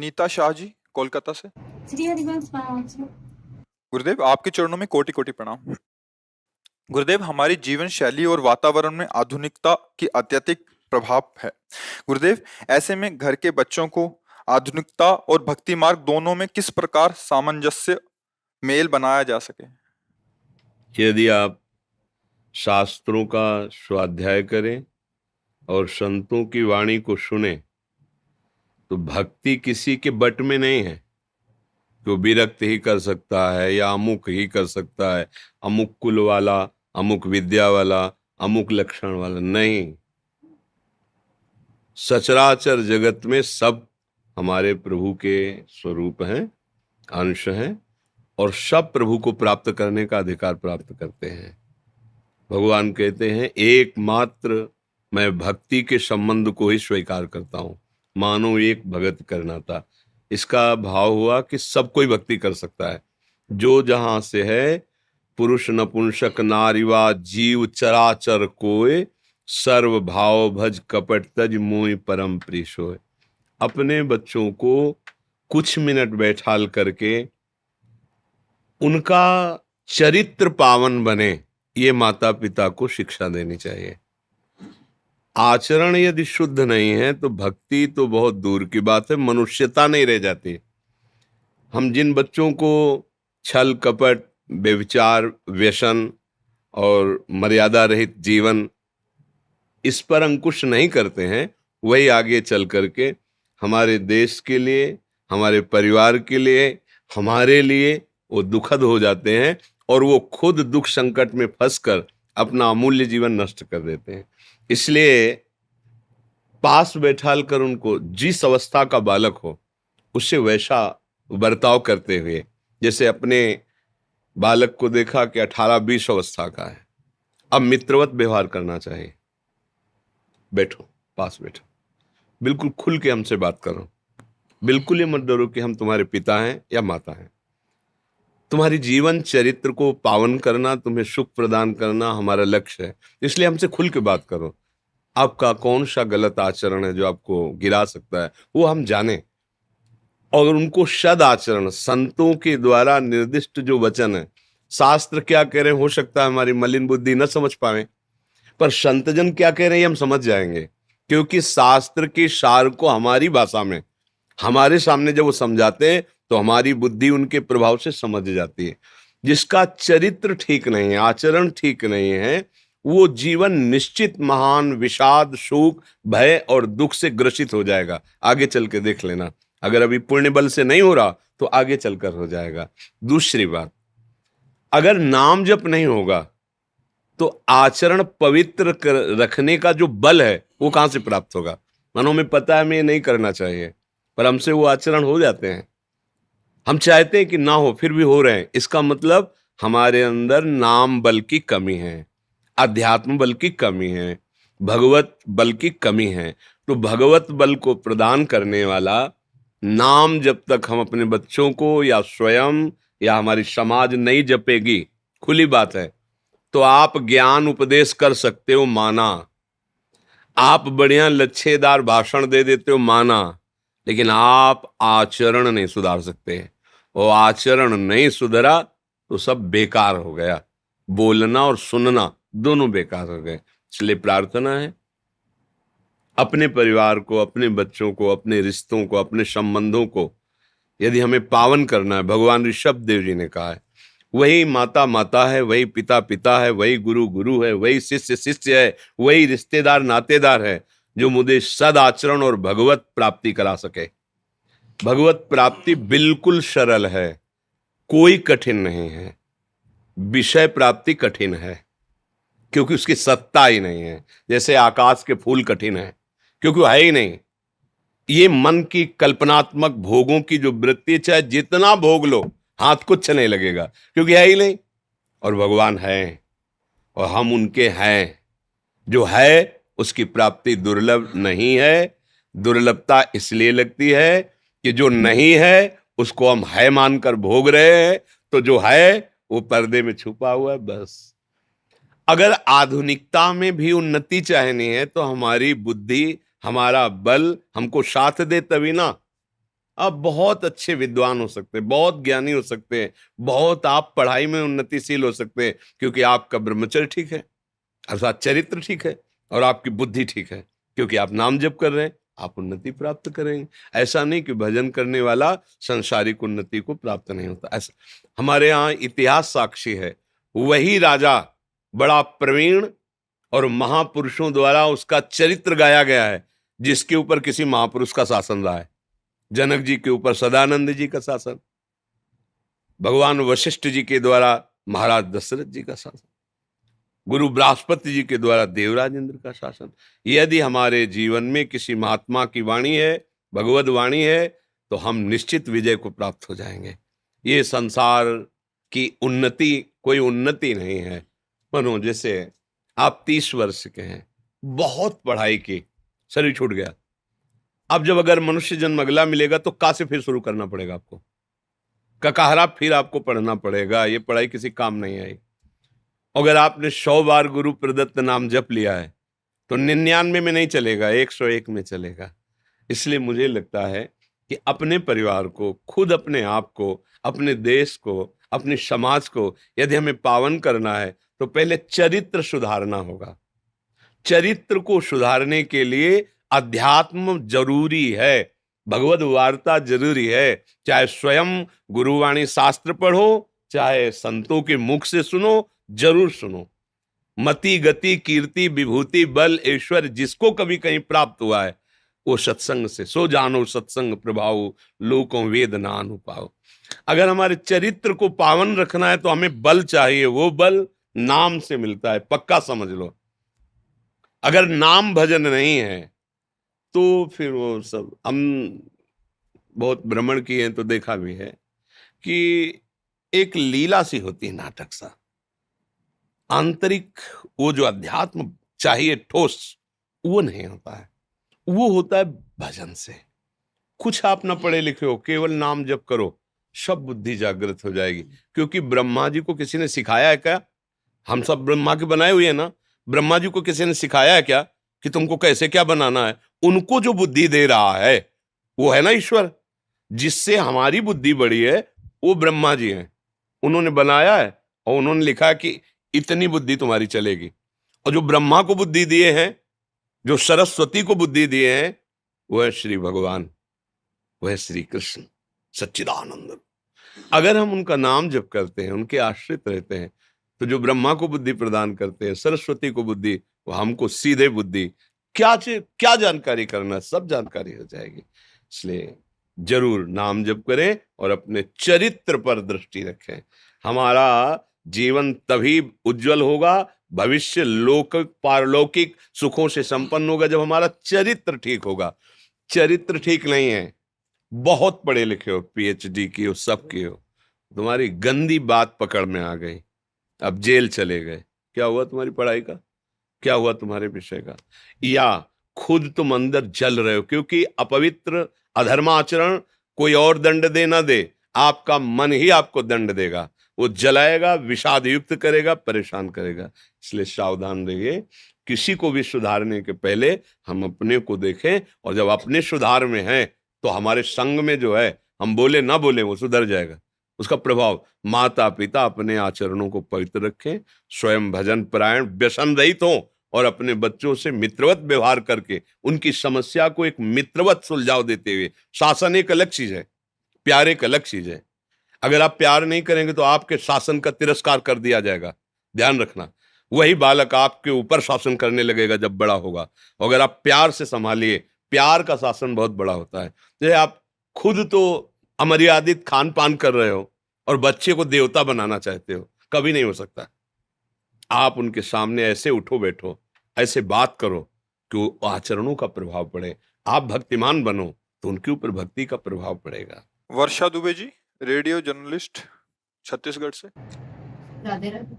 नीता शाह जी, कोलकाता से। श्री हरिवंश महाराज। गुरुदेव, आपके चरणों में कोटि कोटि प्रणाम। गुरुदेव, हमारी जीवन शैली और वातावरण में आधुनिकता की अत्यधिक प्रभाव है। गुरुदेव, ऐसे में घर के बच्चों को आधुनिकता और भक्ति मार्ग दोनों में किस प्रकार सामंजस्य मेल बनाया जा सके? यदि आप शास्त्रों का स्वाध्याय करें और संतों की वाणी को सुने तो भक्ति किसी के बट में नहीं है कि वो विरक्त ही कर सकता है या अमुक ही कर सकता है, अमुक कुल वाला, अमुक विद्या वाला, अमुक लक्षण वाला। नहीं, सचराचर जगत में सब हमारे प्रभु के स्वरूप हैं, अंश हैं, और सब प्रभु को प्राप्त करने का अधिकार प्राप्त करते हैं। भगवान कहते हैं एकमात्र मैं भक्ति के संबंध को ही स्वीकार करता हूं, मानो एक भगत करना था। इसका भाव हुआ कि सब कोई भक्ति कर सकता है, जो जहां से है, पुरुष नपुंसक नारीवा जीव चराचर कोय, सर्व भाव भज कपट तज मोहि परम प्रिय सोय। अपने बच्चों को कुछ मिनट बैठाल करके उनका चरित्र पावन बने, ये माता पिता को शिक्षा देनी चाहिए। आचरण यदि शुद्ध नहीं है तो भक्ति तो बहुत दूर की बात है, मनुष्यता नहीं रह जाती। हम जिन बच्चों को छल कपट, व्यभिचार, व्यसन और मर्यादा रहित जीवन, इस पर अंकुश नहीं करते हैं, वही आगे चल करके हमारे देश के लिए, हमारे परिवार के लिए, हमारे लिए वो दुखद हो जाते हैं और वो खुद दुख संकट में फंसकर अपना अमूल्य जीवन नष्ट कर देते हैं। इसलिए पास बैठाल कर उनको जिस अवस्था का बालक हो उससे वैसा बर्ताव करते हुए, जैसे अपने बालक को देखा कि 18-20 अवस्था का है, अब मित्रवत व्यवहार करना चाहिए। बैठो, पास बैठो, बिल्कुल खुल के हमसे बात करो, बिल्कुल ये मत डरो कि हम तुम्हारे पिता हैं या माता हैं। तुम्हारी जीवन चरित्र को पावन करना, तुम्हें सुख प्रदान करना हमारा लक्ष्य है, इसलिए हमसे खुल के बात करो। आपका कौन सा गलत आचरण है जो आपको गिरा सकता है, वो हम जाने, और उनको सद आचरण, संतों के द्वारा निर्दिष्ट जो वचन है, शास्त्र क्या कह रहे हैं, हो सकता है हमारी मलिन बुद्धि न समझ पाए, पर संतजन क्या कह रहे हैं हम समझ जाएंगे, क्योंकि शास्त्र के सार को हमारी भाषा में हमारे सामने जब वो समझाते हैं तो हमारी बुद्धि उनके प्रभाव से समझ जाती है। जिसका चरित्र ठीक नहीं है, आचरण ठीक नहीं है, वो जीवन निश्चित महान विषाद, शोक, भय और दुख से ग्रसित हो जाएगा। आगे चल के देख लेना, अगर अभी पुण्य बल से नहीं हो रहा तो आगे चलकर हो जाएगा। दूसरी बात, अगर नाम जप नहीं होगा तो आचरण पवित्र रखने का जो बल है वो कहां से प्राप्त होगा। मानो में पता है मैं ये नहीं करना चाहिए, पर हमसे वो आचरण हो जाते हैं। हम चाहते हैं कि ना हो, फिर भी हो रहे हैं। इसका मतलब हमारे अंदर नाम बल की कमी है, अध्यात्म बल की कमी है, भगवत बल की कमी है। तो भगवत बल को प्रदान करने वाला नाम जब तक हम अपने बच्चों को या स्वयं या हमारी समाज नहीं जपेगी, खुली बात है, तो आप ज्ञान उपदेश कर सकते हो, माना, आप बढ़िया लच्छेदार भाषण दे देते हो, माना, लेकिन आप आचरण नहीं सुधार सकते। और आचरण नहीं सुधरा तो सब बेकार हो गया, बोलना और सुनना दोनों बेकार हो गए। इसलिए प्रार्थना है, अपने परिवार को, अपने बच्चों को, अपने रिश्तों को, अपने संबंधों को यदि हमें पावन करना है, भगवान ऋषभ देव जी ने कहा है, वही माता माता है, वही पिता पिता है, वही गुरु गुरु है, वही शिष्य शिष्य है, वही रिश्तेदार नातेदार है, जो मुझे सद आचरण और भगवत प्राप्ति करा सके। भगवत प्राप्ति बिल्कुल सरल है, कोई कठिन नहीं है। विषय प्राप्ति कठिन है क्योंकि उसकी सत्ता ही नहीं है, जैसे आकाश के फूल कठिन है क्योंकि है ही नहीं। ये मन की कल्पनात्मक भोगों की जो वृत्ति, चाहे जितना भोग लो हाथ कुछ नहीं लगेगा क्योंकि है ही नहीं। और भगवान है और हम उनके हैं। जो है उसकी प्राप्ति दुर्लभ नहीं है। दुर्लभता इसलिए लगती है कि जो नहीं है उसको हम है मानकर भोग रहे हैं, तो जो है वो पर्दे में छुपा हुआ है, बस। अगर आधुनिकता में भी उन्नति चाहनी है तो हमारी बुद्धि, हमारा बल हमको साथ दे तभी ना। आप बहुत अच्छे विद्वान हो सकते हैं, बहुत ज्ञानी हो सकते हैं, बहुत आप पढ़ाई में उन्नतिशील हो सकते हैं, क्योंकि आपका ब्रह्मचर्य ठीक है, अर्थात चरित्र ठीक है, और आपकी बुद्धि ठीक है, क्योंकि आप नाम जप कर रहे हैं, आप उन्नति प्राप्त करेंगे। ऐसा नहीं कि भजन करने वाला संसारिक उन्नति को प्राप्त नहीं होता। ऐसा हमारे यहाँ इतिहास साक्षी है। वही राजा बड़ा प्रवीण और महापुरुषों द्वारा उसका चरित्र गाया गया है, जिसके ऊपर किसी महापुरुष का शासन रहा है। जनक जी के ऊपर सदानंद जी का शासन, भगवान वशिष्ठ जी के द्वारा महाराज दशरथ जी का शासन, गुरु बृहस्पति जी के द्वारा देवराज इंद्र का शासन। यदि हमारे जीवन में किसी महात्मा की वाणी है, भगवत वाणी है, तो हम निश्चित विजय को प्राप्त हो जाएंगे। ये संसार की उन्नति कोई उन्नति नहीं है। मानो जैसे आप 30 वर्ष के हैं, बहुत पढ़ाई की, शरीर छूट गया। अब जब अगर मनुष्य जन्म अगला मिलेगा तो कहाँ से फिर शुरू करना पड़ेगा आपको, ककाहरा फिर आपको पढ़ना पड़ेगा। ये पढ़ाई किसी काम नहीं आई। अगर आपने 100 बार गुरु प्रदत्त नाम जप लिया है तो 99 में नहीं चलेगा, 101 में चलेगा। इसलिए मुझे लगता है कि अपने परिवार को, खुद अपने आप को, अपने देश को, अपने समाज को यदि हमें पावन करना है तो पहले चरित्र सुधारना होगा। चरित्र को सुधारने के लिए अध्यात्म जरूरी है, भगवद वार्ता जरूरी है। चाहे स्वयं गुरुवाणी शास्त्र पढ़ो, चाहे संतों के मुख से सुनो, जरूर सुनो। मति गति कीर्ति विभूति बल ऐश्वर्य जिसको कभी कहीं प्राप्त हुआ है, वो सत्संग से सो जानो सत्संग प्रभाव लोकों वेद ना अनुपाओ। अगर हमारे चरित्र को पावन रखना है तो हमें बल चाहिए, वो बल नाम से मिलता है, पक्का समझ लो। अगर नाम भजन नहीं है तो फिर वो सब, हम बहुत भ्रमण किए हैं तो देखा भी है कि एक लीला सी होती है, नाटक सा। आंतरिक वो जो अध्यात्म चाहिए ठोस, वो नहीं होता है। वो होता है भजन से। कुछ आप ना पढ़े लिखे हो, केवल नाम जप करो, सब बुद्धि जागृत हो जाएगी। क्योंकि ब्रह्मा जी को किसी ने सिखाया है क्या? हम सब ब्रह्मा के बनाए हुए हैं ना। ब्रह्मा जी को किसी ने सिखाया है क्या कि तुमको कैसे क्या बनाना है? उनको जो बुद्धि दे रहा है वो है ना ईश्वर। जिससे हमारी बुद्धि बढ़ी है वो ब्रह्मा जी हैं। उन्होंने बनाया है और उन्होंने लिखा कि इतनी बुद्धि तुम्हारी चलेगी। और जो ब्रह्मा को बुद्धि दिए हैं, जो सरस्वती को बुद्धि दिए हैं, वो है श्री भगवान, वो है श्री कृष्ण सच्चिदानंद। अगर हम उनका नाम जप करते हैं, उनके आश्रित रहते हैं, तो जो ब्रह्मा को बुद्धि प्रदान करते हैं, सरस्वती को बुद्धि, वो हमको सीधे बुद्धि, क्या जानकारी करना, सब जानकारी हो जाएगी। इसलिए जरूर नाम जप करें और अपने चरित्र पर दृष्टि रखें। हमारा जीवन तभी उज्जवल होगा, भविष्य लोक पारलौकिक सुखों से संपन्न होगा, जब हमारा चरित्र ठीक होगा। चरित्र ठीक नहीं है, बहुत पढ़े लिखे हो, पीएचडी की हो, सब की हो, तुम्हारी गंदी बात पकड़ में आ गई, अब जेल चले गए। क्या हुआ तुम्हारी पढ़ाई का? क्या हुआ तुम्हारे विषय का? या खुद तुम अंदर जल रहे हो, क्योंकि अपवित्र अधर्माचरण कोई और दंड दे ना दे, आपका मन ही आपको दंड देगा। वो जलाएगा, विषाद युक्त करेगा, परेशान करेगा। इसलिए सावधान रहिए। किसी को भी सुधारने के पहले हम अपने को देखें, और जब अपने सुधार में हैं तो हमारे संग में जो है, हम बोले ना बोले, वो सुधर जाएगा। उसका प्रभाव, माता पिता अपने आचरणों को पवित्र रखें, स्वयं भजन परायण व्यसन रहित हों, और अपने बच्चों से मित्रवत व्यवहार करके उनकी समस्या को एक मित्रवत सुलझाव देते हुए। शासन एक अलग चीज है, प्यार एक अलग चीज है। अगर आप प्यार नहीं करेंगे तो आपके शासन का तिरस्कार कर दिया जाएगा, ध्यान रखना। वही बालक आपके ऊपर शासन करने लगेगा जब बड़ा होगा। अगर आप प्यार से संभालिए, प्यार का शासन बहुत बड़ा होता है। जैसे आप खुद तो अमर्यादित खान पान कर रहे हो और बच्चे को देवता बनाना चाहते हो, कभी नहीं हो सकता। आप उनके सामने ऐसे उठो बैठो, ऐसे बात करो कि वो आचरणों का प्रभाव पड़े। आप भक्तिमान बनो तो उनके ऊपर भक्ति का प्रभाव पड़ेगा। वर्षा दुबे जी, रेडियो जर्नलिस्ट, छत्तीसगढ़ से। राधे राधे।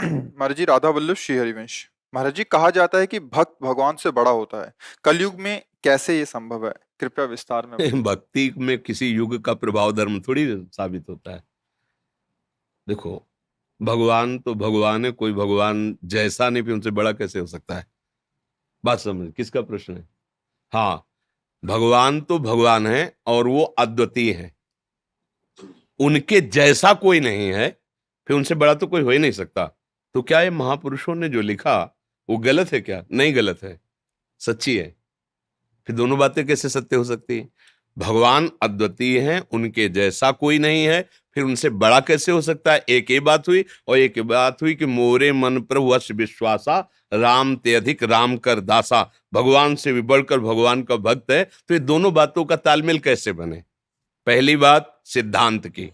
महाराज जी, राधा वल्लभ श्री हरिवंश। महाराज जी, कहा जाता है कि भक्त भगवान से बड़ा होता है। कलयुग में कैसे ये संभव है? कृपया विस्तार में बताएं। भक्ति में किसी युग का प्रभाव धर्म थोड़ी साबित होता है। देखो, भगवान तो भगवान है, कोई भगवान जैसा नहीं, फिर उनसे बड़ा कैसे हो सकता है? बात समझ, किसका प्रश्न है? हाँ, भगवान तो भगवान है और वो अद्वितीय है, उनके जैसा कोई नहीं है, फिर उनसे बड़ा तो कोई हो ही नहीं सकता। तो क्या ये महापुरुषों ने जो लिखा वो गलत है क्या? नहीं गलत है, सच्ची है। फिर दोनों बातें कैसे सत्य हो सकती है? भगवान अद्वितीय हैं, उनके जैसा कोई नहीं है, फिर उनसे बड़ा कैसे हो सकता है? एक ये बात हुई, और एक ये बात हुई कि मोरे मन प्रभु वश विश्वासा, राम ते अधिक राम कर दासा। भगवान से भी बढ़कर भगवान का भक्त है, तो ये दोनों बातों का तालमेल कैसे बने? पहली बात सिद्धांत की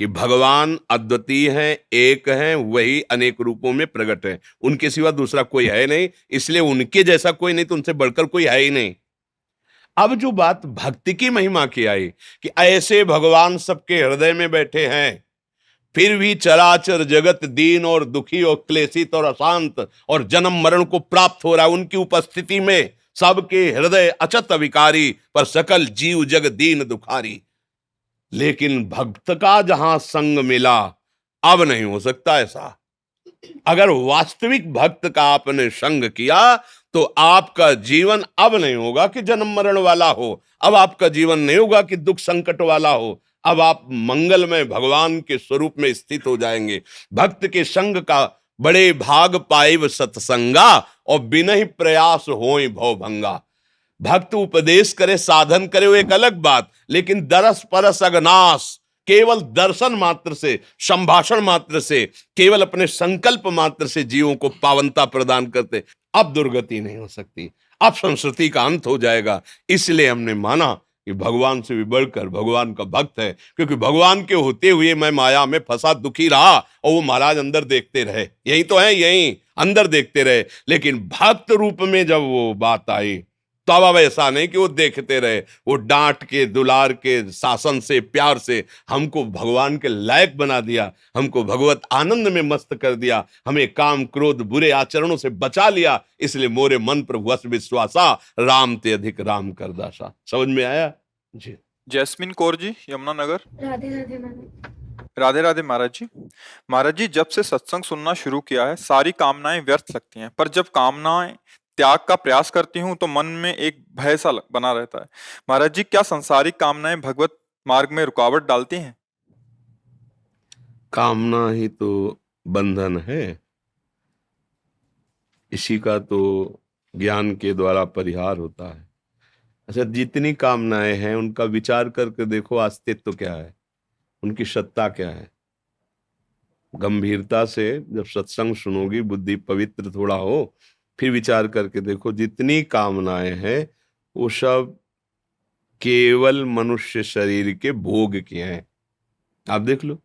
कि भगवान अद्वितीय हैं, एक हैं, वही अनेक रूपों में प्रकट है, उनके सिवा दूसरा कोई है नहीं, इसलिए उनके जैसा कोई नहीं, तो उनसे बढ़कर कोई है ही नहीं। अब जो बात भक्ति की महिमा की आई कि ऐसे भगवान सबके हृदय में बैठे हैं, फिर भी चराचर जगत दीन और दुखी और क्लेशित और अशांत और जन्म मरण को प्राप्त हो रहा है, उनकी उपस्थिति में सबके हृदय अचत विकारी, पर सकल जीव जग दीन दुखारी। लेकिन भक्त का जहां संग मिला, अब नहीं हो सकता ऐसा। अगर वास्तविक भक्त का आपने संग किया तो आपका जीवन अब नहीं होगा कि जन्म मरण वाला हो, अब आपका जीवन नहीं होगा कि दुख संकट वाला हो, अब आप मंगलमय भगवान के स्वरूप में स्थित हो जाएंगे। भक्त के संग का बड़े भाग पाइब सत्संगा, और बिना ही प्रयास होई भवभंगा। भक्त उपदेश करे, साधन करे, वो एक अलग बात, लेकिन दरस परस अगनाश, केवल दर्शन मात्र से, संभाषण मात्र से, केवल अपने संकल्प मात्र से जीवों को पावनता प्रदान करते, अब दुर्गति नहीं हो सकती, अब संस्कृति का अंत हो जाएगा। इसलिए हमने माना कि भगवान से भी बढ़कर भगवान का भक्त है, क्योंकि भगवान के होते हुए मैं माया में फंसा दुखी रहा, और वो महाराज अंदर देखते रहे, यही तो है, यही अंदर देखते रहे। लेकिन भक्त रूप में जब वो बात आई, तो अब ऐसा नहीं कि वो देखते रहे, वो डांट के, दुलार के, शासन से, प्यार से हमको भगवान के लायक बना दिया, हमको भगवत आनंद में मस्त कर दिया, हमें काम क्रोध बुरे आचरणों से बचा लिया। इसलिए मोरे मन पर वश विश्वासा, राम ते अधिक राम कर दासा। समझ में आया जी? जैस्मिन कौर जी, यमुनानगर। राधे राधे मैम। राधे राधे महाराज जी। महाराज जी, जब से सत्संग सुनना शुरू किया है, सारी कामनाएं व्यर्थ लगती हैं, पर जब कामनाएं त्याग का प्रयास करती हूं तो मन में एक भय सा बना रहता है। महाराज जी, क्या संसारिक कामनाएं भगवत मार्ग में रुकावट डालती हैं? कामना ही तो बंधन है, इसी का तो ज्ञान के द्वारा परिहार होता है। अच्छा, जितनी कामनाएं हैं उनका विचार करके देखो, अस्तित्व क्या है, उनकी सत्ता क्या है। गंभीरता से जब सत्संग सुनोगी, बुद्धि पवित्र थोड़ा हो, फिर विचार करके देखो, जितनी कामनाएं हैं वो सब केवल मनुष्य शरीर के भोग के हैं। आप देख लो,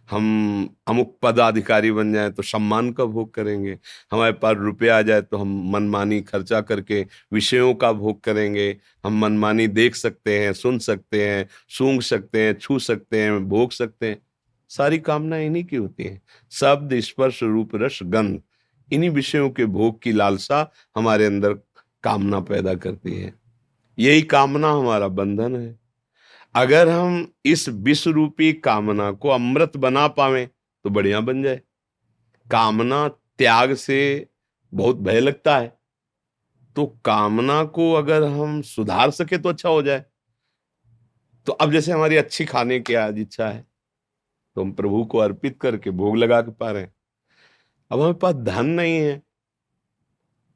हम अमुक पदाधिकारी बन जाए तो सम्मान का भोग करेंगे, हमारे पास रुपये आ जाए तो हम मनमानी खर्चा करके विषयों का भोग करेंगे, हम मनमानी देख सकते हैं, सुन सकते हैं, सूंघ सकते हैं, छू सकते हैं, भोग सकते हैं। सारी कामना इन्हीं की होती है, शब्द स्पर्श रूप रस गंध, इन्हीं विषयों के भोग की लालसा हमारे अंदर कामना पैदा करती है। यही कामना हमारा बंधन है। अगर हम इस विष रूपी कामना को अमृत बना पावे तो बढ़िया बन जाए। कामना त्याग से बहुत भय लगता है, तो कामना को अगर हम सुधार सके तो अच्छा हो जाए। तो अब जैसे हमारी अच्छी खाने की आज इच्छा है, तो हम प्रभु को अर्पित करके भोग लगा के पा रहे हैं। अब हमारे पास धन नहीं है,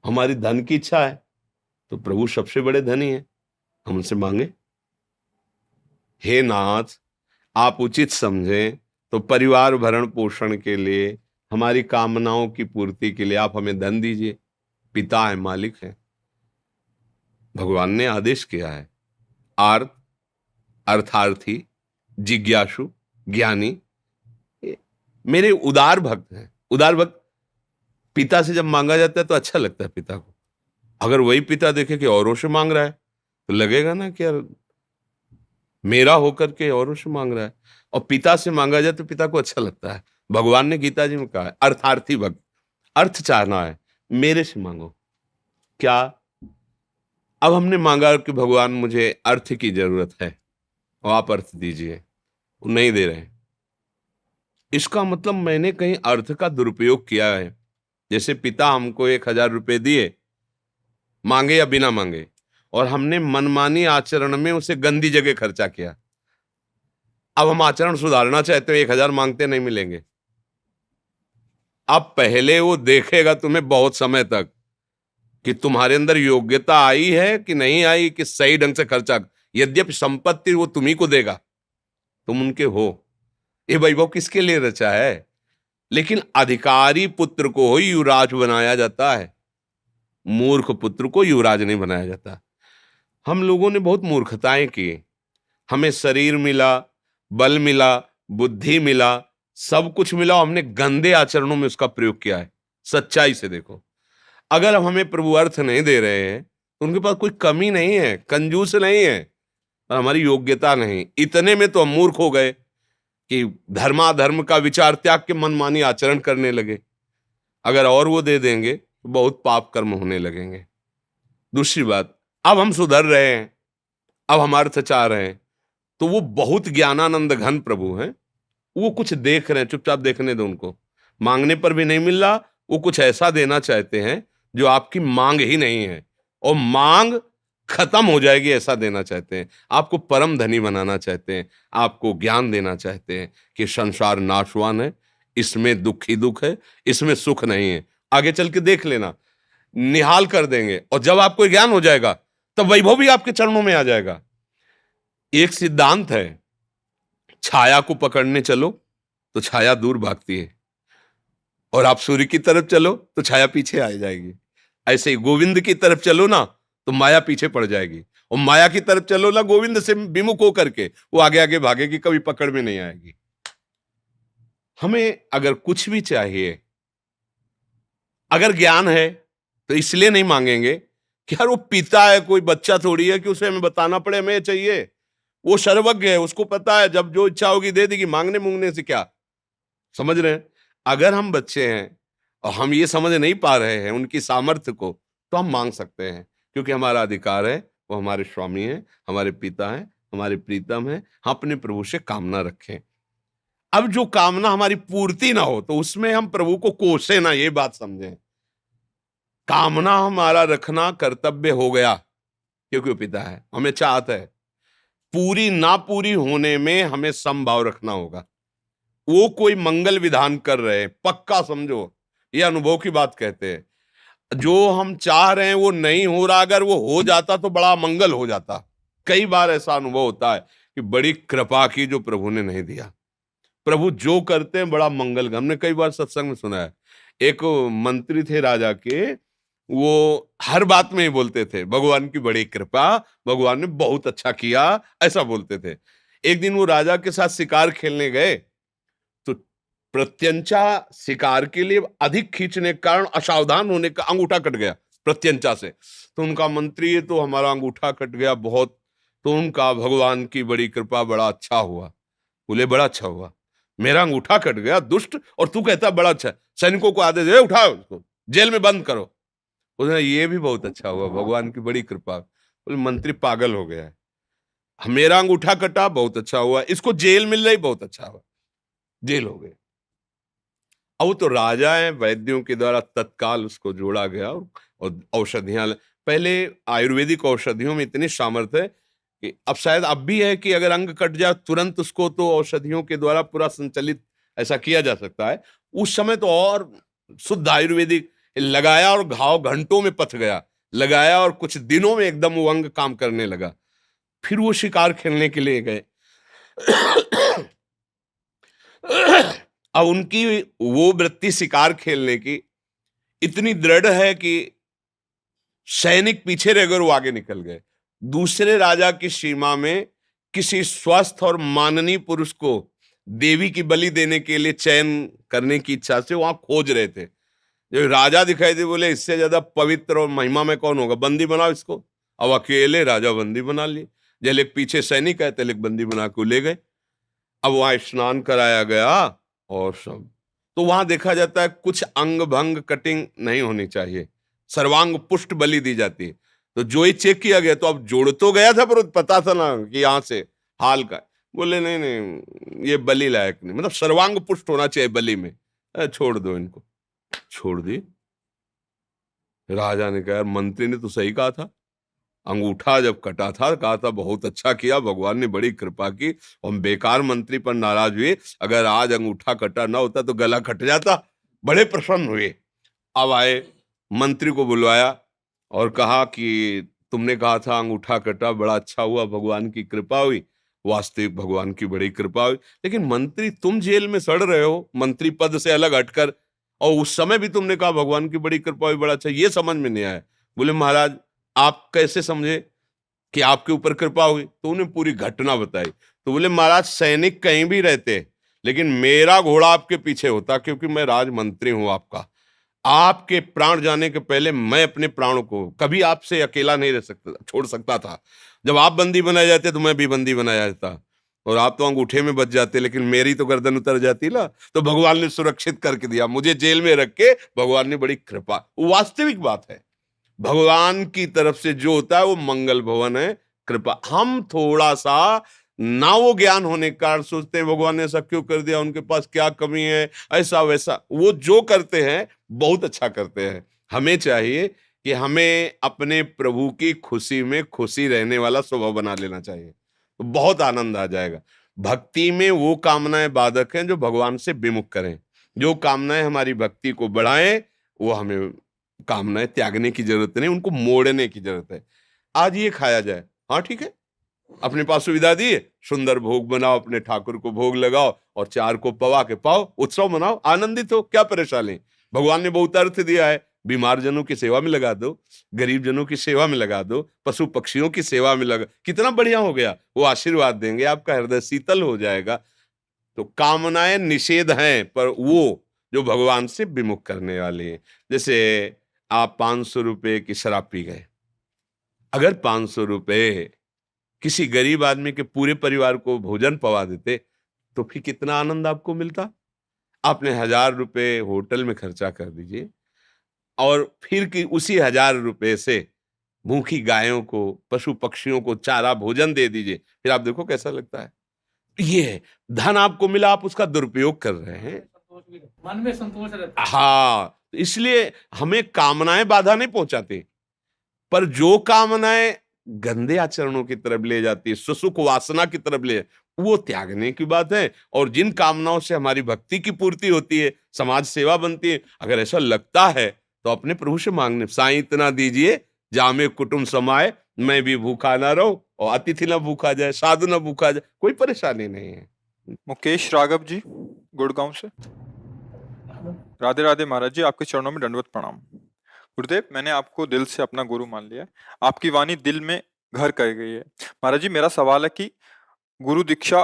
हमारी धन की इच्छा है, तो प्रभु सबसे बड़े धनी है, हम उनसे मांगे, हे नाथ, आप उचित समझें तो परिवार भरण पोषण के लिए, हमारी कामनाओं की पूर्ति के लिए आप हमें धन दीजिए। पिता है, मालिक है। भगवान ने आदेश किया है, आर्त, अर्थार्थी, जिज्ञासु, ज्ञानी मेरे उदार भक्त हैं। उदार भक्त, पिता से जब मांगा जाता है तो अच्छा लगता है पिता को। अगर वही पिता देखे कि औरों से मांग रहा है तो लगेगा ना कि यार मेरा होकर के औरों से मांग रहा है, और पिता से मांगा जाए तो पिता को अच्छा लगता है। भगवान ने गीता जी में कहा है, अर्थार्थी भक्त, अर्थ चाहना है, मेरे से मांगो। क्या अब हमने मांगा कि भगवान मुझे अर्थ की जरूरत है और आप अर्थ दीजिए, वो नहीं दे रहे, इसका मतलब मैंने कहीं अर्थ का दुरुपयोग किया है। जैसे पिता हमको 1,000 रुपए दिए, मांगे या बिना मांगे, और हमने मनमानी आचरण में उसे गंदी जगह खर्चा किया। अब हम आचरण सुधारना चाहते हो, 1,000 मांगते नहीं मिलेंगे। अब पहले वो देखेगा तुम्हें बहुत समय तक कि तुम्हारे अंदर योग्यता आई है कि नहीं आई, कि सही ढंग से खर्चा। यद्यपि संपत्ति वो तुम्ही को देगा, तुम उनके हो। ये वैभव किसके लिए रचा है? लेकिन अधिकारी पुत्र को ही युवराज बनाया जाता है, मूर्ख पुत्र को युवराज नहीं बनाया जाता। हम लोगों ने बहुत मूर्खताएं की। हमें शरीर मिला, बल मिला, बुद्धि मिला, सब कुछ मिला, हमने गंदे आचरणों में उसका प्रयोग किया है। सच्चाई से देखो, अगर हमें प्रभु अर्थ नहीं दे रहे हैं तो उनके पास कोई कमी नहीं है, कंजूस नहीं है, और हमारी योग्यता नहीं। इतने में तो हम मूर्ख हो गए कि धर्माधर्म का विचार त्याग के मनमानी आचरण करने लगे। अगर और वो दे देंगे तो बहुत पाप कर्म होने लगेंगे। दूसरी बात, अब हम सुधर रहे हैं, अब हम अर्थ चाह रहे हैं, तो वो बहुत ज्ञानानंद घन प्रभु हैं, वो कुछ देख रहे हैं, चुपचाप देखने दो उनको। मांगने पर भी नहीं मिल रहा, वो कुछ ऐसा देना चाहते हैं जो आपकी मांग ही नहीं है, और मांग खत्म हो जाएगी ऐसा देना चाहते हैं। आपको परम धनी बनाना चाहते हैं, आपको ज्ञान देना चाहते हैं कि संसार नाशवान है, इसमें दुख ही दुख है, इसमें सुख नहीं है। आगे चल के देख लेना, निहाल कर देंगे, और जब आपको ज्ञान हो जाएगा तब वैभव भी आपके चरणों में आ जाएगा। एक सिद्धांत है, छाया को पकड़ने चलो तो छाया दूर भागती है, और आप सूर्य की तरफ चलो तो छाया पीछे आ जाएगी। ऐसे ही गोविंद की तरफ चलो ना तो माया पीछे पड़ जाएगी, और माया की तरफ चलो ना गोविंद से विमुख होकर के, वो आगे आगे भागेगी, कभी पकड़ में नहीं आएगी। हमें अगर कुछ भी चाहिए, अगर ज्ञान है तो इसलिए नहीं मांगेंगे कि यार वो पिता है, कोई बच्चा थोड़ी है कि उसे हमें बताना पड़े हमें चाहिए। वो सर्वज्ञ है, उसको पता है, जब जो इच्छा होगी दे देगी, मांगने मूंगने से क्या। समझ रहे हैं? अगर हम बच्चे हैं और हम ये समझ नहीं पा रहे हैं उनकी सामर्थ्य को, तो हम मांग सकते हैं, क्योंकि हमारा अधिकार है, वो हमारे स्वामी हैं, हमारे पिता हैं, हमारे प्रीतम हैं। हम अपने प्रभु से कामना रखें। अब जो कामना हमारी पूर्ति ना हो तो उसमें हम प्रभु को कोसे ना, ये बात समझें। कामना हमारा रखना कर्तव्य हो गया, क्योंकि वो पिता है, हमें चाहता है। पूरी ना पूरी होने में हमें समभाव रखना होगा। वो कोई मंगल विधान कर रहे हैं, पक्का समझो, ये अनुभव की बात कहते हैं। जो हम चाह रहे हैं वो नहीं हो रहा, अगर वो हो जाता तो बड़ा मंगल हो जाता। कई बार ऐसा अनुभव होता है कि बड़ी कृपा की जो प्रभु ने नहीं दिया। प्रभु जो करते हैं बड़ा मंगल, हमने कई बार सत्संग में सुना है। एक मंत्री थे राजा के, वो हर बात में ही बोलते थे भगवान की बड़ी कृपा, भगवान ने बहुत अच्छा किया, ऐसा बोलते थे। एक दिन वो राजा के साथ शिकार खेलने गए, तो प्रत्यंचा शिकार के लिए अधिक खींचने के कारण असावधान होने का अंगूठा कट गया प्रत्यंचा से। तो उनका मंत्री, ये तो हमारा अंगूठा कट गया बहुत। तो उनका भगवान की बड़ी कृपा, बड़ा अच्छा हुआ। बोले बड़ा अच्छा हुआ, मेरा अंगूठा कट गया दुष्ट, और तू कहता बड़ा अच्छा। सैनिकों को आदेश दे, उठाओ उसको जेल में बंद करो। बोले ये भी बहुत अच्छा हुआ, भगवान की बड़ी कृपा। बोले मंत्री पागल हो गया है, मेरा अंगूठा कटा बहुत अच्छा हुआ, इसको जेल मिल रही बहुत अच्छा हुआ, जेल हो गए। अब तो राजा है, वैद्यों के द्वारा तत्काल उसको जोड़ा गया, और औषधियां, पहले आयुर्वेदिक औषधियों में इतनी सामर्थ्य है कि अब शायद अब भी है कि अगर अंग कट जाए तुरंत उसको तो औषधियों के द्वारा पूरा संचालित ऐसा किया जा सकता है। उस समय तो और शुद्ध आयुर्वेदिक लगाया और घाव घंटों में पथ गया, लगाया और कुछ दिनों में एकदम वो अंग काम करने लगा। फिर वो शिकार खेलने के लिए गए। अब उनकी वो वृत्ति शिकार खेलने की इतनी दृढ़ है कि सैनिक पीछे रह गए, वो आगे निकल गए। दूसरे राजा की सीमा में किसी स्वस्थ और माननीय पुरुष को देवी की बलि देने के लिए चयन करने की इच्छा से वहां खोज रहे थे। जो राजा दिखाई दे, बोले इससे ज्यादा पवित्र और महिमा में कौन होगा, बंदी बनाओ इसको। अब अकेले राजा बंदी बना लिए, जैसे पीछे सैनिक है तेले बंदी बना के ले गए। अब वहां स्नान कराया गया और सब, तो वहां देखा जाता है कुछ अंग भंग कटिंग नहीं होनी चाहिए, सर्वांग पुष्ट बलि दी जाती है। तो जो ही चेक किया गया, तो अब जोड़ तो गया था पर पता था ना कि यहां से हाल का। बोले नहीं नहीं ये बलि लायक नहीं, मतलब सर्वांग पुष्ट होना चाहिए बलि में, छोड़ दो इनको। छोड़ दी। राजा ने कहा मंत्री ने तो सही कहा था, अंगूठा जब कटा था कहा था बहुत अच्छा किया, भगवान ने बड़ी कृपा की, हम बेकार मंत्री पर नाराज हुए, अगर आज अंगूठा कटा ना होता तो गला कट जाता। बड़े प्रसन्न हुए। अब आए, मंत्री को बुलवाया और कहा कि तुमने कहा था अंगूठा कटा, बड़ा अच्छा हुआ, भगवान की कृपा हुई। वास्तविक भगवान की बड़ी कृपा हुई, लेकिन मंत्री तुम जेल में सड़ रहे हो मंत्री पद से अलग हटकर, और उस समय भी तुमने कहा भगवान की बड़ी कृपा हुई, बड़ा अच्छा, ये समझ में नहीं आया। बोले महाराज आप कैसे समझे कि आपके ऊपर कृपा हुई? तो उन्हें पूरी घटना बताई। तो बोले महाराज सैनिक कहीं भी रहते, लेकिन मेरा घोड़ा आपके पीछे होता, क्योंकि मैं राजमंत्री हूं आपका। आपके प्राण जाने के पहले मैं अपने प्राणों को कभी आपसे अकेला नहीं रह सकता, छोड़ सकता था। जब आप बंदी बनाए जाते तो मैं भी बंदी बनाया जाता, और आप तो अंगूठे में बच जाते, लेकिन मेरी तो गर्दन उतर जाती ना। तो भगवान ने सुरक्षित करके दिया, मुझे जेल में रख के भगवान ने बड़ी कृपा। वास्तविक बात है, भगवान की तरफ से जो होता है वो मंगल भवन है, कृपा। हम थोड़ा सा ना वो ज्ञान होने के कारण सोचते हैं भगवान ने ऐसा क्यों कर दिया, उनके पास क्या कमी है, ऐसा वैसा। वो जो करते हैं बहुत अच्छा करते हैं। हमें चाहिए कि हमें अपने प्रभु की खुशी में खुशी रहने वाला स्वभाव बना लेना चाहिए, तो बहुत आनंद आ जाएगा। भक्ति में वो कामनाएं बाधक हैं जो भगवान से विमुख करें, जो कामनाएं हमारी भक्ति को बढ़ाएं वो हमें कामनाएं त्यागने की जरूरत नहीं, उनको मोड़ने की जरूरत है। आज ये खाया जाए, हाँ ठीक है, अपने पास सुविधा दी है, सुंदर भोग बनाओ, अपने ठाकुर को भोग लगाओ और चार को पवा के पाओ, उत्सव मनाओ, आनंदित हो, क्या परेशानी। भगवान ने बहुत अर्थ दिया है, बीमार जनों की सेवा में लगा दो, गरीब जनों की सेवा में लगा दो, पशु पक्षियों की सेवा में लगा, कितना बढ़िया हो गया। वो आशीर्वाद देंगे, आपका हृदय शीतल हो जाएगा। तो कामनाएं निषेध हैं, पर वो जो भगवान से विमुख करने वाली है। जैसे आप 500 रुपए की शराब पी गए, अगर 500 रुपए किसी गरीब आदमी के पूरे परिवार को भोजन पवा देते तो फिर कितना आनंद आपको मिलता। आपने 1000 रुपए होटल में खर्चा कर दीजिए, और फिर कि उसी 1000 रुपए से भूखी गायों को, पशु पक्षियों को चारा भोजन दे दीजिए, फिर आप देखो कैसा लगता है। ये है, धन आपको मिला, आप उसका दुरुपयोग कर रहे हैं। मन में संतोष रहता है। हाँ, इसलिए हमें कामनाएं बाधा नहीं पहुंचाती, पर जो कामनाएं गंदे आचरणों की तरफ ले जाती है, सुसुख वासना की तरफ ले, वो त्यागने की बात है। और जिन कामनाओं से हमारी भक्ति की पूर्ति होती है, समाज सेवा बनती है, अगर ऐसा लगता है तो अपने प्रभु से मांगने, साईं इतना दीजिए जामे कुटुंब समाए, मैं भी भूखा ना रहूं और अतिथि ना भूखा जाए, साधु ना भूखा जाए, कोई परेशानी नहीं है। मुकेश राघव जी गुड़गांव से। राधे राधे महाराज जी, आपके चरणों में दंडवत प्रणाम। गुरुदेव, मैंने आपको दिल से अपना गुरु मान लिया है, आपकी वाणी दिल में घर कर गई है। महाराज जी, मेरा सवाल है कि गुरु दीक्षा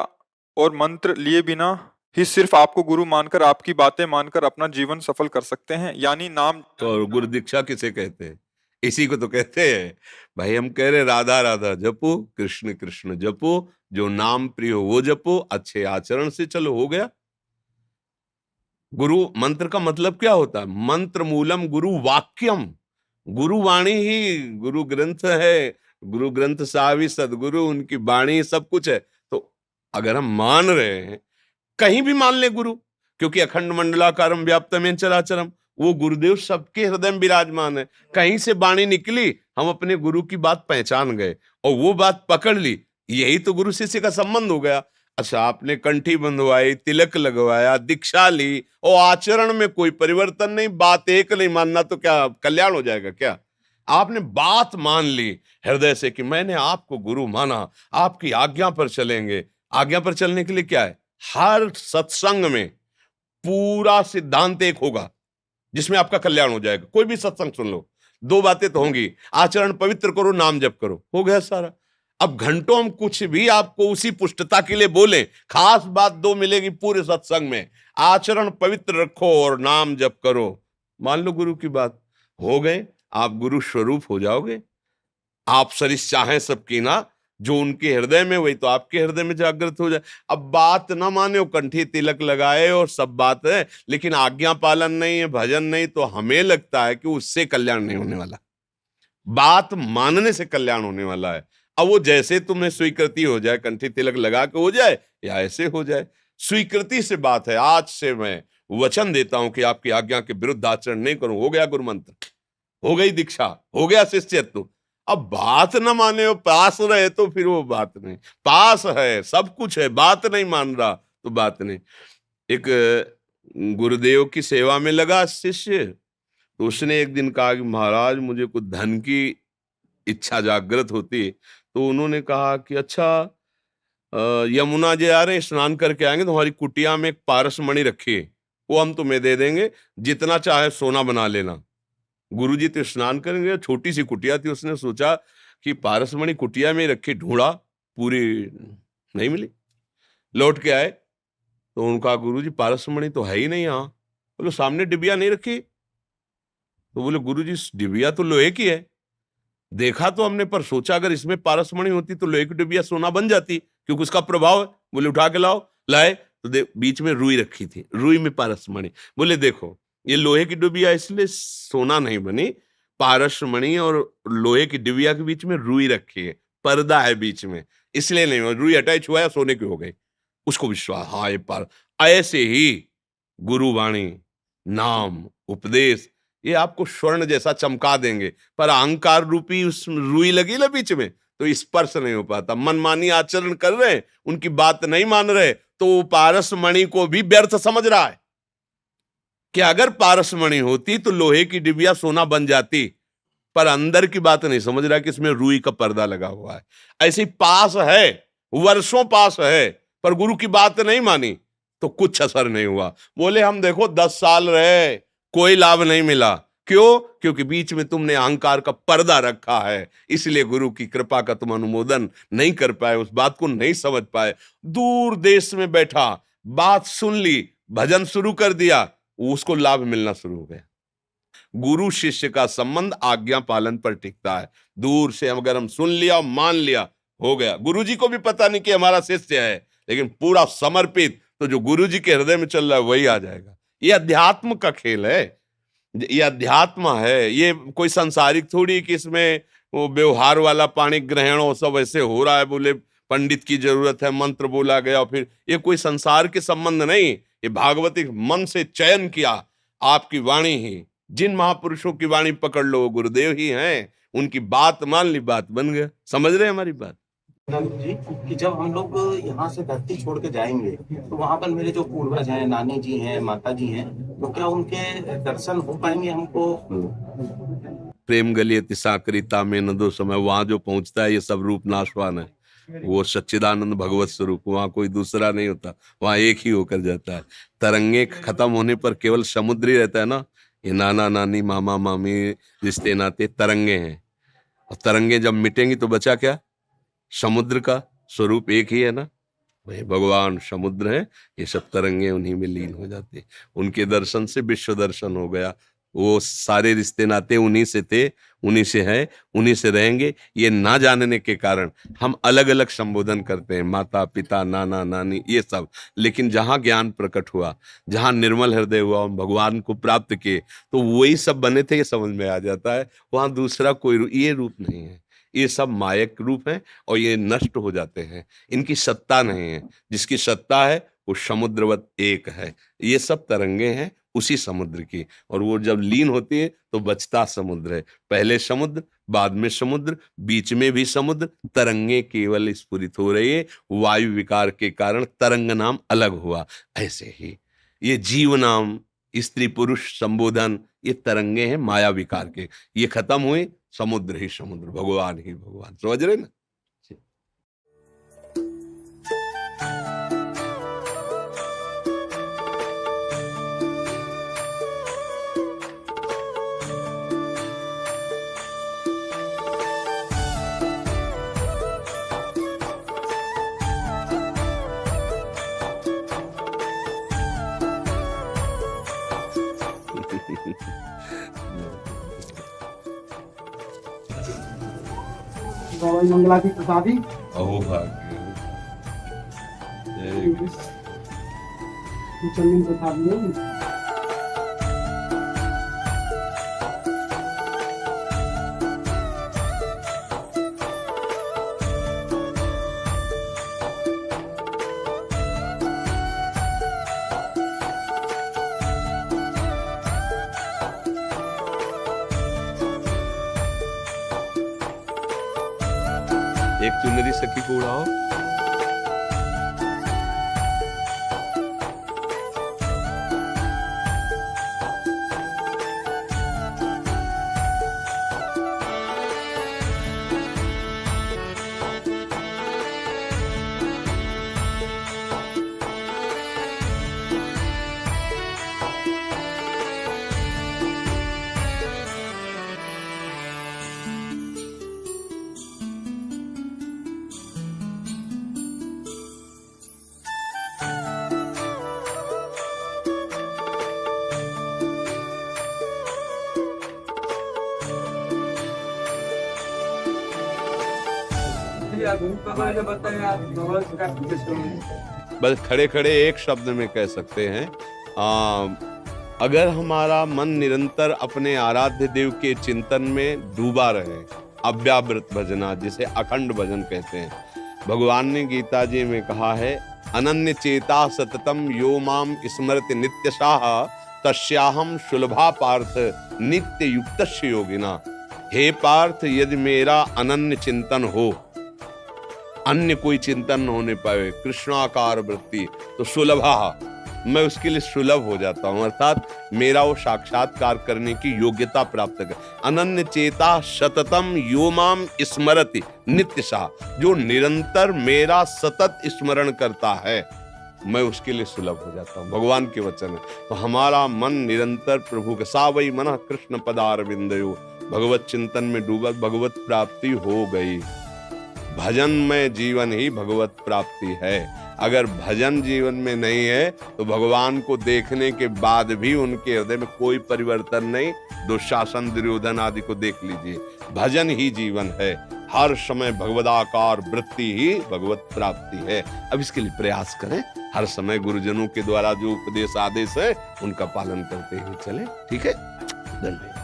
और मंत्र लिए बिना ही सिर्फ आपको गुरु मानकर, आपकी बातें मानकर अपना जीवन सफल कर सकते हैं, यानी नाम। तो गुरु दीक्षा किसे कहते हैं? इसी को तो कहते हैं भाई। हम कह रहे राधा राधा जपो, कृष्ण कृष्ण जपो, जो नाम प्रिय हो वो जपो, अच्छे आचरण से चलो, हो गया। गुरु मंत्र का मतलब क्या होता है? मंत्र मूलम गुरु वाक्यम, गुरु वाणी ही गुरु ग्रंथ है। गुरु ग्रंथ साहब ही सदगुरु, उनकी वाणी सब कुछ है। तो अगर हम मान रहे हैं, कहीं भी मान ले गुरु, क्योंकि अखंड मंडलाकारम व्याप्तम चराचरम, वो गुरुदेव सबके हृदय में विराजमान है। कहीं से वाणी निकली, हम अपने गुरु की बात पहचान गए और वो बात पकड़ ली, यही तो गुरु शिष्य का संबंध हो गया। अच्छा, आपने कंठी बंधवाई, तिलक लगवाया, दीक्षा ली और आचरण में कोई परिवर्तन नहीं, बात एक नहीं मानना, तो क्या कल्याण हो जाएगा क्या? आपने बात मान ली हृदय से कि मैंने आपको गुरु माना, आपकी आज्ञा पर चलेंगे। आज्ञा पर चलने के लिए क्या है? हर सत्संग में पूरा सिद्धांत एक होगा जिसमें आपका कल्याण हो जाएगा। कोई भी सत्संग सुन लो, दो बातें तो होंगी, आचरण पवित्र करो, नाम जप करो, हो गया सारा। अब घंटों हम कुछ भी आपको उसी पुष्टता के लिए बोले, खास बात दो मिलेगी पूरे सत्संग में, आचरण पवित्र रखो और नाम जप करो। मान लो गुरु की बात, हो गए, आप गुरु स्वरूप हो जाओगे। आप सरिस चाहें सबकी ना, जो उनके हृदय में वही तो आपके हृदय में जागृत हो जाए। अब बात ना माने, कंठी तिलक लगाए और सब बात है, लेकिन आज्ञा पालन नहीं है, भजन नहीं, तो हमें लगता है कि उससे कल्याण नहीं होने वाला। बात मानने से कल्याण होने वाला है। अब वो जैसे तुम्हें स्वीकृति हो जाए, कंठी तिलक लगा के हो जाए या ऐसे हो जाए, स्वीकृति से बात है। आज से मैं वचन देता हूं कि आपकी आज्ञा के विरुद्ध आचरण नहीं करूं, हो गया गुरु मंत्र, हो गई दीक्षा, हो गया शिष्यत्व। अब बात ना माने, वो पास रहे तो फिर वो बात नहीं, पास है, सब कुछ है, बात नहीं मान रहा तो बात नहीं। एक गुरुदेव की सेवा में लगा शिष्य, तो उसने एक दिन कहा कि महाराज मुझे कुछ धन की इच्छा जागृत होती, तो उन्होंने कहा कि अच्छा यमुना जी आ रहे हैं, स्नान करके आएंगे, तुम्हारी कुटिया में एक पारस मणि रखी है, वो हम तुम्हें दे देंगे, जितना चाहे सोना बना लेना। गुरुजी तो स्नान करेंगे, छोटी सी कुटिया थी, उसने सोचा कि पारसमणि कुटिया में रखी, ढूंढा, पूरी नहीं मिली। लौट के आए तो उनका गुरुजी पारसमणि तो है ही नहीं यहाँ। बोले सामने डिबिया नहीं रखी? तो बोले गुरुजी डिबिया तो लोहे की है, देखा तो हमने, पर सोचा अगर इसमें पारसमणि होती तो लोहे की डिबिया सोना बन जाती, क्योंकि उसका प्रभाव है। बोले उठा के लाओ, लाए तो बीच में रुई रखी थी, रुई में पारसमणि। बोले देखो ये लोहे की डिबिया इसलिए सोना नहीं बनी, पारसमणि और लोहे की डिबिया के बीच में रुई रखी है, पर्दा है बीच में, इसलिए नहीं हुआ, रुई अटैच हुआ है, सोने की हो गई। उसको विश्वास, हाँ ये पार। ऐसे ही गुरुवाणी, नाम, उपदेश ये आपको स्वर्ण जैसा चमका देंगे, पर अहंकार रूपी उस रुई लगी ना बीच में, तो स्पर्श नहीं हो पाता। मनमानी आचरण कर रहे हैं, उनकी बात नहीं मान रहे, तो वो पारसमणि को भी व्यर्थ समझ रहा है कि अगर पारसमणि होती तो लोहे की डिबिया सोना बन जाती, पर अंदर की बात नहीं समझ रहा कि इसमें रुई का पर्दा लगा हुआ है। ऐसे पास है, वर्षों पास है, पर गुरु की बात नहीं मानी तो कुछ असर नहीं हुआ। बोले हम देखो 10 साल रहे, कोई लाभ नहीं मिला। क्यों? क्योंकि बीच में तुमने अहंकार का पर्दा रखा है, इसलिए गुरु की कृपा का तुम अनुमोदन नहीं कर पाए, उस बात को नहीं समझ पाए। दूर देश में बैठा, बात सुन ली, भजन शुरू कर दिया, उसको लाभ मिलना शुरू हो गया। गुरु शिष्य का संबंध आज्ञा पालन पर टिकता है। दूर से अगर हम सुन लिया, मान लिया, हो गया। गुरु जी को भी पता नहीं कि हमारा शिष्य है, लेकिन पूरा समर्पित, तो जो गुरु जी के हृदय में चल रहा है वही आ जाएगा। ये अध्यात्म का खेल है, ये अध्यात्म है, ये कोई सांसारिक थोड़ी कि इसमें वो व्यवहार वाला पाणी ग्रहण वो सब ऐसे हो रहा है, बोले पंडित की जरूरत है, मंत्र बोला गया, फिर ये कोई संसार के संबंध नहीं। ये भागवतिक मन से चयन किया, आपकी वाणी ही, जिन महापुरुषों की वाणी पकड़ लो वो गुरुदेव ही हैं, उनकी बात मान ली, बात बन गया। समझ रहे हैं हमारी बात जी? कि जब हम लोग यहाँ से धरती छोड़ के जाएंगे तो वहां पर मेरे जो पूर्वज हैं, नानी जी हैं, माता जी हैं, तो क्या उनके दर्शन हो पाएंगे हमको? प्रेम गलियति साकरिता में न दो समय, वहां जो पहुंचता है ये सब रूप नाशवान है, वो सच्चिदानंद भगवत स्वरूप, वहां कोई दूसरा नहीं होता, वहां एक ही होकर जाता है। तरंगे खत्म होने पर केवल समुद्र ही रहता है ना, ये नाना नानी मामा मामी रिश्ते नाते तरंगे हैं, और तरंगे जब मिटेंगी तो बचा क्या? समुद्र का स्वरूप एक ही है ना, वही भगवान समुद्र है, ये सब तरंगे उन्हीं में लीन हो जाते। उनके दर्शन से विश्व दर्शन हो गया, वो सारे रिश्ते नाते उन्हीं से थे, उन्हीं से है, उन्हीं से रहेंगे। ये ना जानने के कारण हम अलग अलग संबोधन करते हैं, माता पिता नाना नानी ये सब, लेकिन जहाँ ज्ञान प्रकट हुआ, जहाँ निर्मल हृदय हुआ, हम भगवान को प्राप्त किए, तो वही सब बने थे, ये समझ में आ जाता है। वहाँ दूसरा कोई ये रूप नहीं है, ये सब मायक रूप है और ये नष्ट हो जाते हैं, इनकी सत्ता नहीं है। जिसकी सत्ता है वो समुद्रवत एक है, ये सब तरंगे हैं उसी समुद्र की, और वो जब लीन होती है तो बचता समुद्र है। पहले समुद्र, बाद में समुद्र, बीच में भी समुद्र, तरंगे केवल स्फुरित हो रही है, वायु विकार के कारण तरंग नाम अलग हुआ। ऐसे ही ये जीव नाम, स्त्री पुरुष संबोधन, ये तरंगे हैं माया विकार के, ये खत्म हुए, समुद्र ही समुद्र, भगवान ही भगवान। समझ रहे ना? गौरी मंगला की प्रसादी अहो भाग्य चंदन प्रसाद में एक चुनरी सखी को उड़ाओ। बस खड़े खड़े एक शब्द में कह सकते हैं, अगर हमारा मन निरंतर अपने आराध्य देव के चिंतन में डूबा रहे, अव्यावृत भजना जिसे अखंड भजन कहते हैं। भगवान ने गीता जी में कहा है, अनन्य चेता सततम यो माम स्मरति नित्यशाह तस्याहम सुलभा पार्थ नित्य युक्तस्य योगिना। हे पार्थ, यदि मेरा अनन्य चिंतन हो, अन्य कोई चिंतन न होने पाए, कृष्णाकार वृत्ति, तो सुलभा, मैं उसके लिए सुलभ हो जाता हूं, अर्थात मेरा वो साक्षात्कार करने की योग्यता प्राप्त कर। अनन्य चेता सततम यो माम स्मरति नित्यशा, जो निरंतर मेरा सतत स्मरण करता है, मैं उसके लिए सुलभ हो जाता हूँ। भगवान के वचन है। तो हमारा मन निरंतर प्रभु के सावई मन कृष्ण पदारविंदयो, भगवत चिंतन में डूबा, भगवत प्राप्ति हो गई। भजन में जीवन ही भगवत प्राप्ति है। अगर भजन जीवन में नहीं है तो भगवान को देखने के बाद भी उनके हृदय में कोई परिवर्तन नहीं। दुशासन, दुर्योधन आदि को देख लीजिए, भजन ही जीवन है। हर समय भगवदाकार वृत्ति ही भगवत प्राप्ति है। अब इसके लिए प्रयास करें, हर समय गुरुजनों के द्वारा जो उपदेश आदेश है उनका पालन करते हुए चले। ठीक है, धन्यवाद।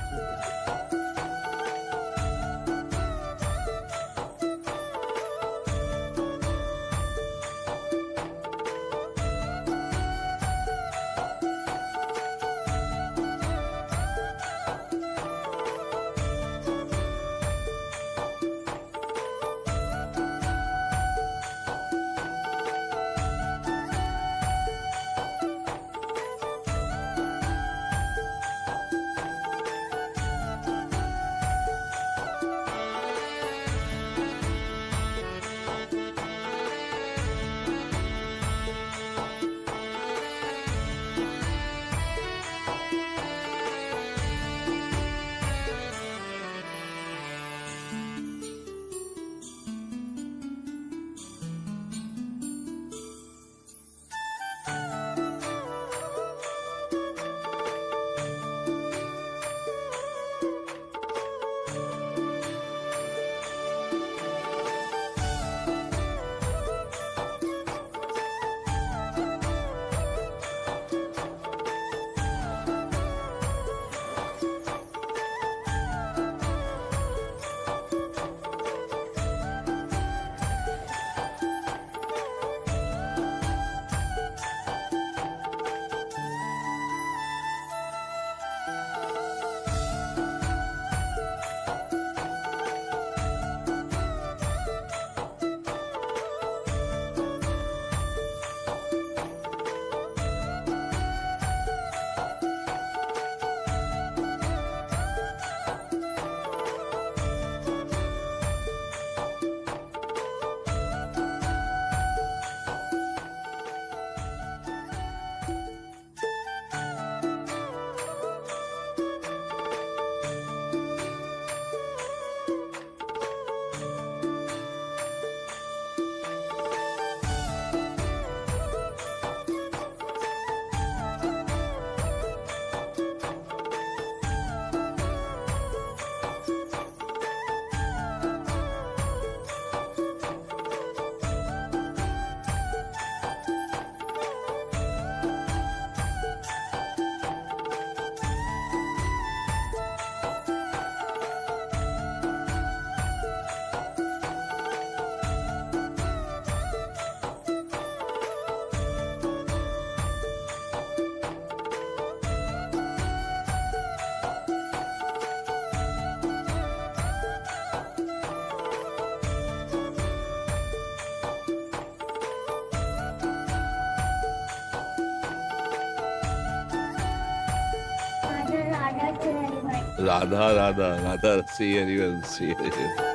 राधा राधा राधा श्री हरिवंश श्री हरिवंश।